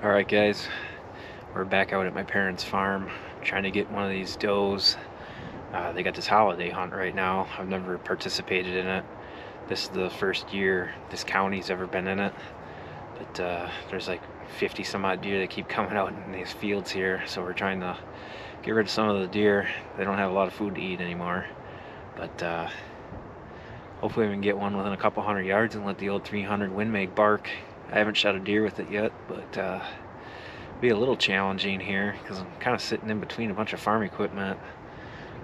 Alright guys, we're back out at my parents' farm trying to get one of these does. They got this holiday hunt right now. I've never participated in it. This is the first year this county's ever been in it. But there's like 50 some odd deer that keep coming out in these fields here, so we're trying to get rid of some of the deer. They don't have a lot of food to eat anymore. But hopefully we can get one within a couple hundred yards and let the old 300 Win Mag bark. I haven't shot a deer with it yet, but be a little challenging here because I'm kind of sitting in between a bunch of farm equipment.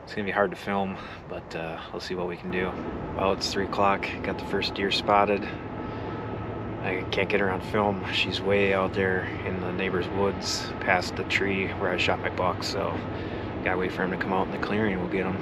It's gonna be hard to film, but we'll see what we can do. Well, it's 3 o'clock. Got the first deer spotted. I can't get her on film. She's way out there in the neighbor's woods past the tree where I shot my buck, so gotta wait for him to come out in the clearing and we'll get him.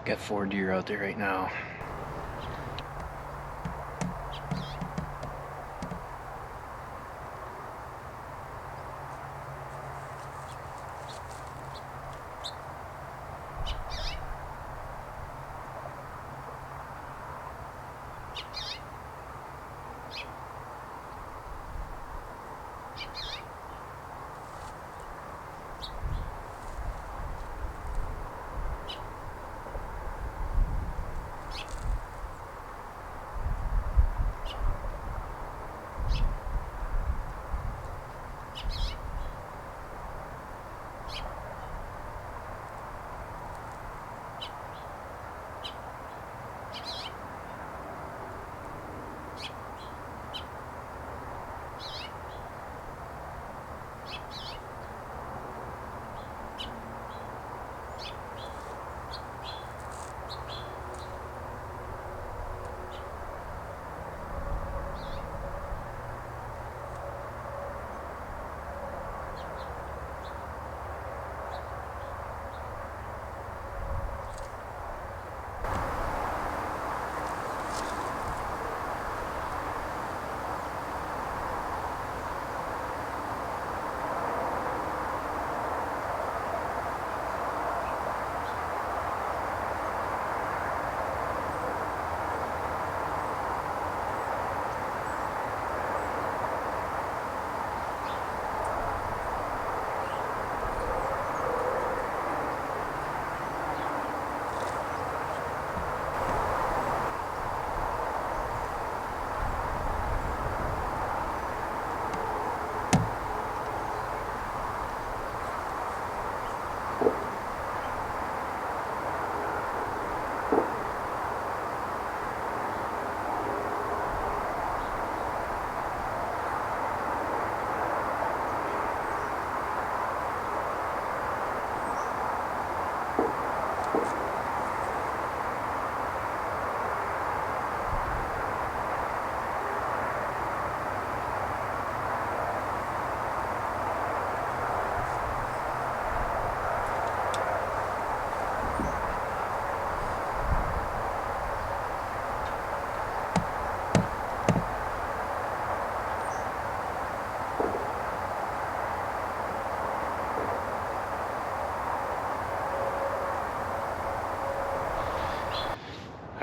Got 4 deer out there right now.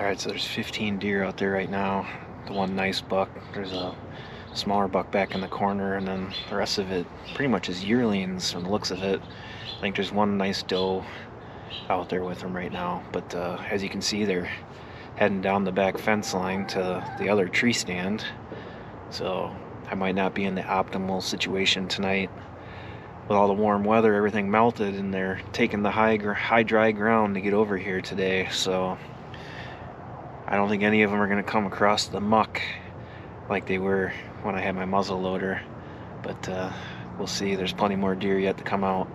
Alright, so there's 15 deer out there right now. The one nice buck. There's a smaller buck back in the corner, and then the rest of it pretty much is yearlings from the looks of it. I think there's one nice doe out there with them right now, but as you can see, they're heading down the back fence line to the other tree stand. So I might not be in the optimal situation tonight. With all the warm weather, everything melted, and they're taking the high dry ground to get over here today. So I don't think any of them are going to come across the muck like they were when I had my muzzle loader. But we'll see. There's plenty more deer yet to come out.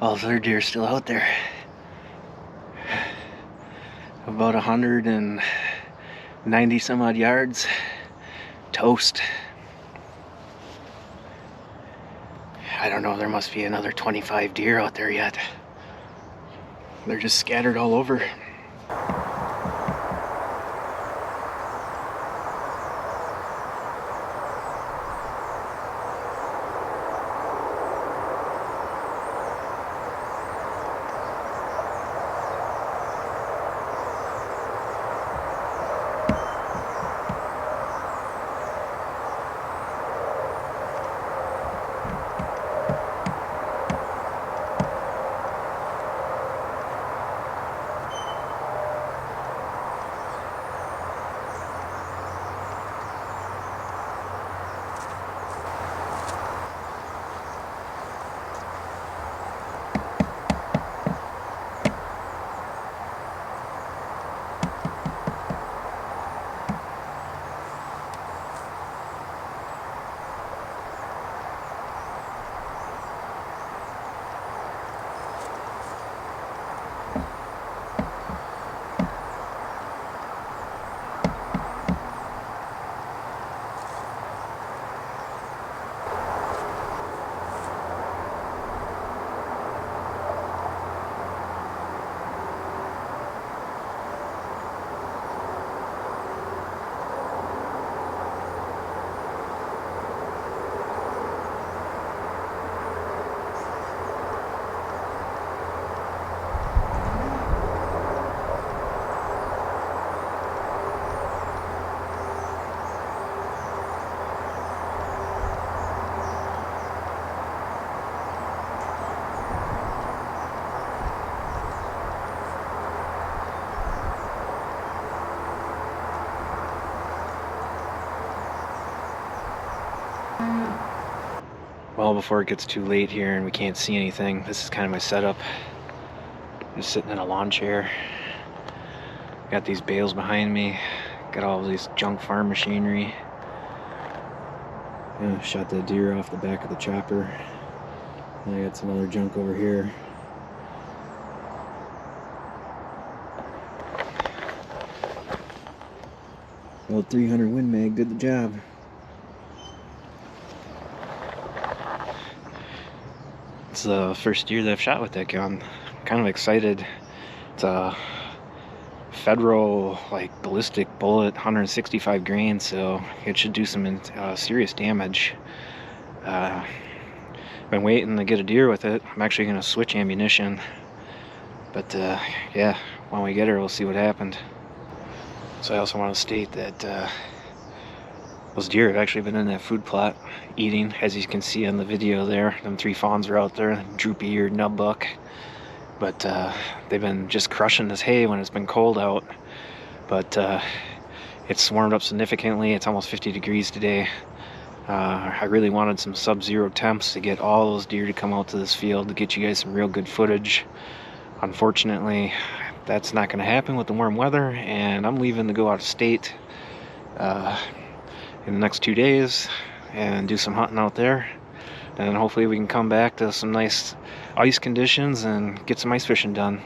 all the other deer still out there. About 190 some odd yards. Toast. I don't know, there must be another 25 deer out there yet. They're just scattered all over. Well, before it gets too late here and we can't see anything, this is kind of my setup. Just sitting in a lawn chair. Got these bales behind me. Got all these junk farm machinery. Yeah, shot the deer off the back of the chopper. And I got some other junk over here. Well, 300 Win Mag did the job. It's the first deer that I've shot with that gun. I'm kind of excited. It's a federal, like, ballistic bullet, 165 grain, so it should do some serious damage. Been waiting to get a deer with it. I'm actually going to switch ammunition. But, yeah, when we get her, we'll see what happened. So I also want to state that those deer have actually been in that food plot eating, as you can see on the video there. Them 3 fawns are out there, droopy-eared nub buck. But they've been just crushing this hay when it's been cold out. But it's warmed up significantly. It's almost 50 degrees today. I really wanted some sub-zero temps to get all those deer to come out to this field to get you guys some real good footage. Unfortunately, that's not going to happen with the warm weather, and I'm leaving to go out of state in the next 2 days and do some hunting out there, and hopefully we can come back to some nice ice conditions and get some ice fishing done.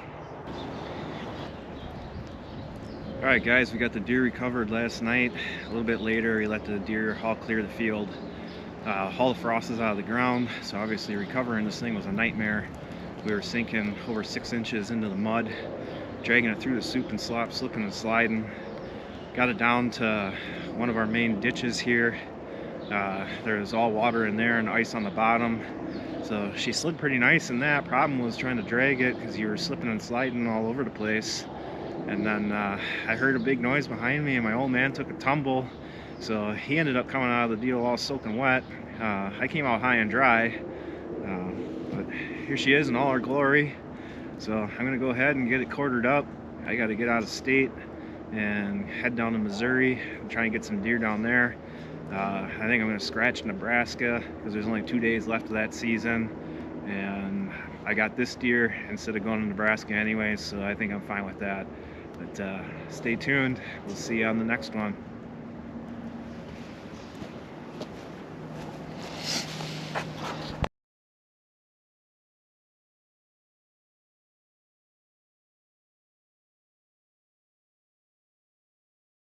Alright guys, we got the deer recovered last night. A little bit later, we let the deer all clear the field. All the frost is out of the ground, so obviously recovering this thing was a nightmare. We were sinking over 6 inches into the mud, dragging it through the soup and slop, slipping and sliding. Got it down to one of our main ditches here. There's all water in there and ice on the bottom. So she slid pretty nice in that. Problem was trying to drag it because you were slipping and sliding all over the place. And then I heard a big noise behind me and my old man took a tumble. So he ended up coming out of the deal all soaking wet. I came out high and dry. But here she is in all her glory. So I'm gonna go ahead and get it quartered up. I gotta get out of state and head down to Missouri and try and get some deer down there. I think I'm gonna scratch Nebraska because there's only 2 days left of that season, and I got this deer instead of going to Nebraska anyway, so I think I'm fine with that. But stay tuned, we'll see you on the next one.